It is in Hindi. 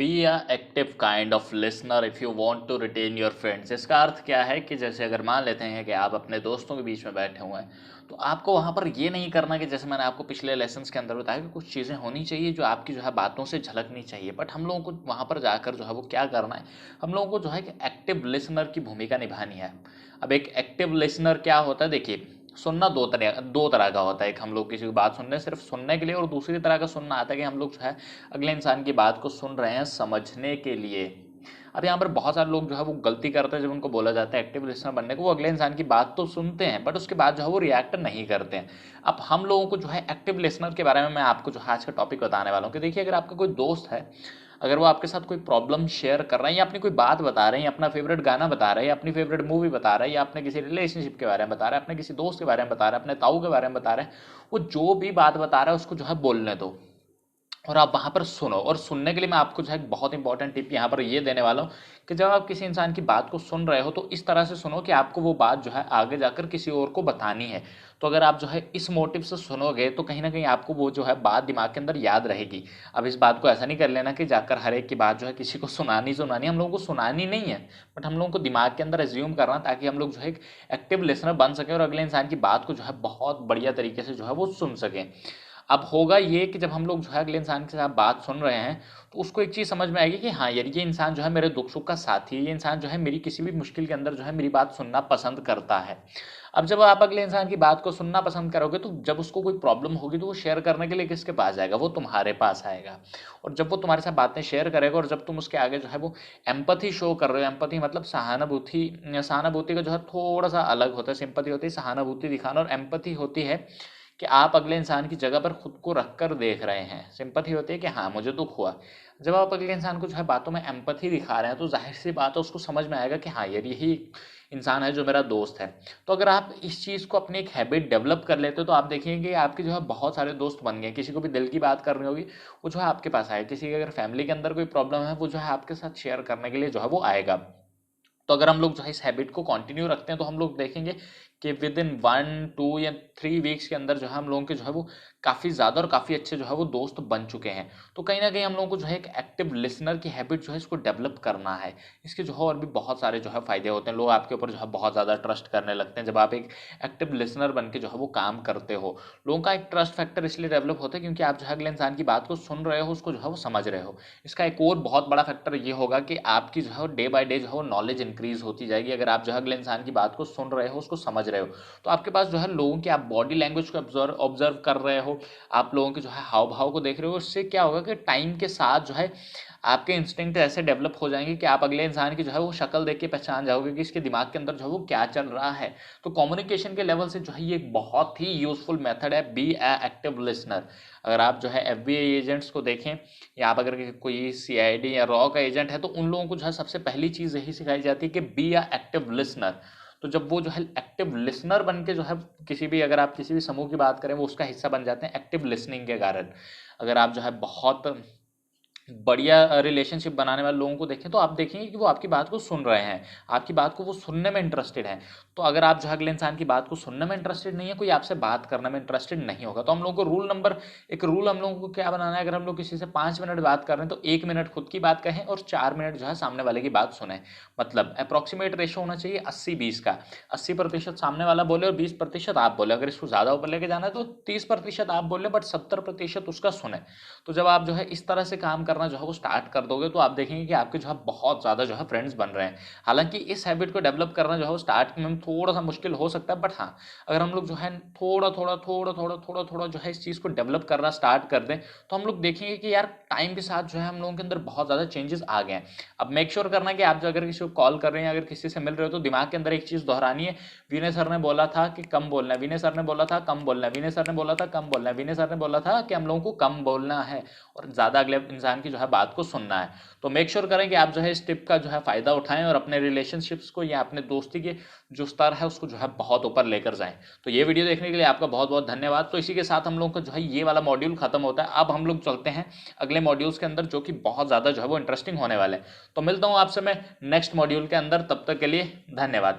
B a active kind of listener if you want to retain your friends. इसका अर्थ क्या है कि जैसे अगर मान लेते हैं कि आप अपने दोस्तों के बीच में बैठे हुए हैं, तो आपको वहाँ पर ये नहीं करना कि जैसे मैंने आपको पिछले लेसन्स के अंदर बताया कि कुछ चीज़ें होनी चाहिए जो आपकी जो है बातों से झलकनी चाहिए। बट हम लोगों को वहाँ पर जाकर जो है वो क्या करना है, हम लोगों को जो है कि एक्टिव लिसनर की भूमिका निभानी है। अब एक एक्टिव लिसनर क्या होता है, देखिए, सुनना दो तरह का होता है। एक हम लोग किसी की बात सुन रहे हैं सिर्फ सुनने के लिए, और दूसरी तरह का सुनना आता है कि हम लोग जो है अगले इंसान की बात को सुन रहे हैं समझने के लिए। अब यहाँ पर बहुत सारे लोग जो है वो गलती करते हैं जब उनको बोला जाता है एक्टिव लिसनर बनने को। वो अगले इंसान की बात तो सुनते हैं बट उसके बाद जो है वो रिएक्ट नहीं करते हैं। अब हम लोगों को जो है एक्टिव लिसनर के बारे में मैं आपको जो है आज का टॉपिक बताने वाला हूँ कि देखिए, अगर आपका कोई दोस्त है, अगर वो आपके साथ कोई प्रॉब्लम शेयर कर रहा है या अपनी कोई बात बता रहे हैं, अपना फेवरेट गाना बता रहे हैं, अपनी फेवरेट मूवी बता रहा है, या अपने किसी रिलेशनशिप के बारे में बता रहा है, अपने किसी दोस्त के बारे में बता रहा है, अपने ताऊ के बारे में बता रहे हैं, वो जो भी बात बता रहा है उसको जो है बोलने दो और आप वहाँ पर सुनो। और सुनने के लिए मैं आपको जो है एक बहुत इंपॉर्टेंट टिप यहाँ पर ये देने वाला हूँ कि जब आप किसी इंसान की बात को सुन रहे हो तो इस तरह से सुनो कि आपको वो बात जो है आगे जाकर किसी और को बतानी है। तो अगर आप जो है इस मोटिव से सुनोगे तो कहीं ना कहीं आपको वो जो है बात दिमाग के अंदर याद रहेगी। अब इस बात को ऐसा नहीं कर लेना कि जाकर हर एक की बात जो है किसी को सुनानी सुनानी, हम लोगों को सुनानी नहीं है, बट हम लोगों को दिमाग के अंदर एज्यूम करना, ताकि हम लोग जो है एक एक्टिव लिसनर बन सकें और अगले इंसान की बात को जो है बहुत बढ़िया तरीके से जो है वो सुन सकें। अब होगा ये कि जब हम लोग जो है अगले इंसान के साथ बात सुन रहे हैं तो उसको एक चीज़ समझ में आएगी कि हाँ यार, ये इंसान जो है मेरे दुख सुख का साथी है, ये इंसान जो है मेरी किसी भी मुश्किल के अंदर जो है मेरी बात सुनना पसंद करता है। अब जब आप अगले इंसान की बात को सुनना पसंद करोगे तो जब उसको कोई प्रॉब्लम होगी तो वो शेयर करने के लिए किसके पास जाएगा, वो तुम्हारे पास आएगा। और जब वो तुम्हारे साथ बातें शेयर करेगा और जब तुम उसके आगे जो है वो एम्पथी शो कर रहे हो, एम्पथी मतलब सहानुभूति, सहानुभूति का जो है थोड़ा सा अलग होता है। सिंपथी होती है सहानुभूति दिखाना, और एम्पथी होती है कि आप अगले इंसान की जगह पर खुद को रख कर देख रहे हैं। सिंपथी होती है कि हाँ मुझे दुख हुआ। जब आप अगले इंसान को जो है बातों में एम्पथी दिखा रहे हैं तो जाहिर सी बात है उसको समझ में आएगा कि हाँ यार, यही इंसान है जो मेरा दोस्त है। तो अगर आप इस चीज़ को अपनी एक हैबिट डेवलप कर लेते हो तो आप देखेंगे कि आपके जो है बहुत सारे दोस्त बन गए। किसी को भी दिल की बात करनी होगी वो जो है आपके पास आएगा। किसी की अगर फैमिली के अंदर कोई प्रॉब्लम है वो जो है आपके साथ शेयर करने के लिए जो है वो आएगा। तो अगर हम लोग जो है इस हैबिट को कंटिन्यू रखते हैं तो हम लोग देखेंगे कि विद इन 1 2 या 3 वीक्स के अंदर जो है हम लोगों के जो है वो काफ़ी ज़्यादा और काफ़ी अच्छे जो है वो दोस्त बन चुके हैं। तो कहीं ना कहीं हम लोगों को जो है एक एक्टिव लिसनर की हैबिट जो है इसको डेवलप करना है। इसके जो है और भी बहुत सारे जो है फायदे होते हैं। लोग आपके ऊपर जो है बहुत ज़्यादा ट्रस्ट करने लगते हैं जब आप एक एक्टिव लिसनर बन के जो है वो काम करते हो। लोगों का एक ट्रस्ट फैक्टर इसलिए डेवलप होता है क्योंकि आप जो है अगले इंसान की बात को सुन रहे हो, उसको जो है वो समझ रहे हो। इसका एक और बहुत बड़ा फैक्टर ये होगा कि आपकी जो है डे बाय डे जो है वो नॉलेज इंक्रीज होती जाएगी। अगर आप जो है अगले इंसान की बात को सुन रहे हो, उसको समझ रहे हो, तो आपके पास जो है लोगों की आप बॉडी लैंग्वेज को ऑब्जर्व कर रहे हो, आप लोगों के जो है हाव भाव को देख रहे हो। इससे क्या होगा कि टाइम के साथ जो है आपके इंस्टिंक्ट ऐसे डेवलप हो जाएंगे कि आप अगले इंसान की जो है वो शक्ल देख के पहचान जाओगे कि इसके दिमाग के अंदर जो है वो क्या चल रहा है। तो कम्युनिकेशन के लेवल से जो है ये एक बहुत ही यूजफुल मेथड है, बी ए एक्टिव लिसनर। अगर आप जो है एफबीआई एजेंट्स को देखें या आप अगर कोई सीआईडी या रॉ का एजेंट है तो उन लोगों को जो है सबसे पहली चीज़ यही सिखाई जाती है कि बी ए एक्टिव लिसनर। तो जब वो जो है एक्टिव लिसनर बन के जो है किसी भी, अगर आप किसी भी समूह की बात करें, वो उसका हिस्सा बन जाते हैं एक्टिव लिसनिंग के कारण। अगर आप जो है बहुत बढ़िया रिलेशनशिप बनाने वाले लोगों को देखें तो आप देखेंगे कि वो आपकी बात को सुन रहे हैं, आपकी बात को वो सुनने में इंटरेस्टेड हैं। तो अगर आप जो है अगले इंसान की बात को सुनने में इंटरेस्टेड नहीं है, कोई आपसे बात करने में इंटरेस्टेड नहीं होगा। तो हम लोगों को रूल हम लोगों को क्या बनाना है, अगर हम लोग किसी से 5 मिनट बात कर रहे हैं तो 1 मिनट खुद की बात कहें और 4 मिनट जो है सामने वाले की बात सुने। मतलब अप्रॉक्सीमेट रेशो होना चाहिए 80-20 का। 80% सामने वाला बोले और 20% आप बोले। अगर इसको ज़्यादा ऊपर लेके जाना है तो 30% आप बोले बट 70% उसका सुने। तो जब आप जो है इस तरह से काम करना जो है वो स्टार्ट कर दोगे तो आप देखेंगे कि आपके जो है बहुत ज़्यादा जो है फ्रेंड्स बन रहे हैं। हालांकि इस हैबिट को डेवलप करना जो है वो स्टार्ट में थोड़ा सा मुश्किल हो सकता है, बट हाँ, अगर हम लोग जो है थोड़ा जो है इस चीज़ को डेवलप करना स्टार्ट कर दें तो हम लोग देखेंगे कि यार टाइम के साथ जो है हम लोगों के अंदर बहुत ज़्यादा चेंजेस आ गए हैं। अब मेक श्योर करना कि आप जो अगर किसी को कॉल कर रहे हैं, अगर किसी से मिल रहे हो, तो दिमाग के अंदर एक चीज़ दोहरानी है, विनय सर ने बोला था कि कम बोलना है, विनय सर ने बोला था कम बोलना है, विनय सर ने बोला था कम बोलना है, विनय सर ने बोला था कि हम लोगों को कम बोलना है और ज़्यादा अगले इंसान की जो है बात को सुनना है। तो मेक श्योर करें कि आप जो है इस टिप का जो है फ़ायदा उठाएं और अपने रिलेशनशिप्स को या अपने दोस्ती के जो स्तर है उसको जो है बहुत ऊपर लेकर जाएं। तो ये वीडियो देखने के लिए आपका बहुत बहुत धन्यवाद। तो इसी के साथ हम लोगों का जो है ये वाला मॉड्यूल खत्म होता है। अब हम लोग चलते हैं अगले मॉड्यूल्स के अंदर जो कि बहुत ज़्यादा जो है वो इंटरेस्टिंग होने वाले हैं। तो मिलता हूँ आपसे मैं नेक्स्ट मॉड्यूल के अंदर, तब तक के लिए धन्यवाद।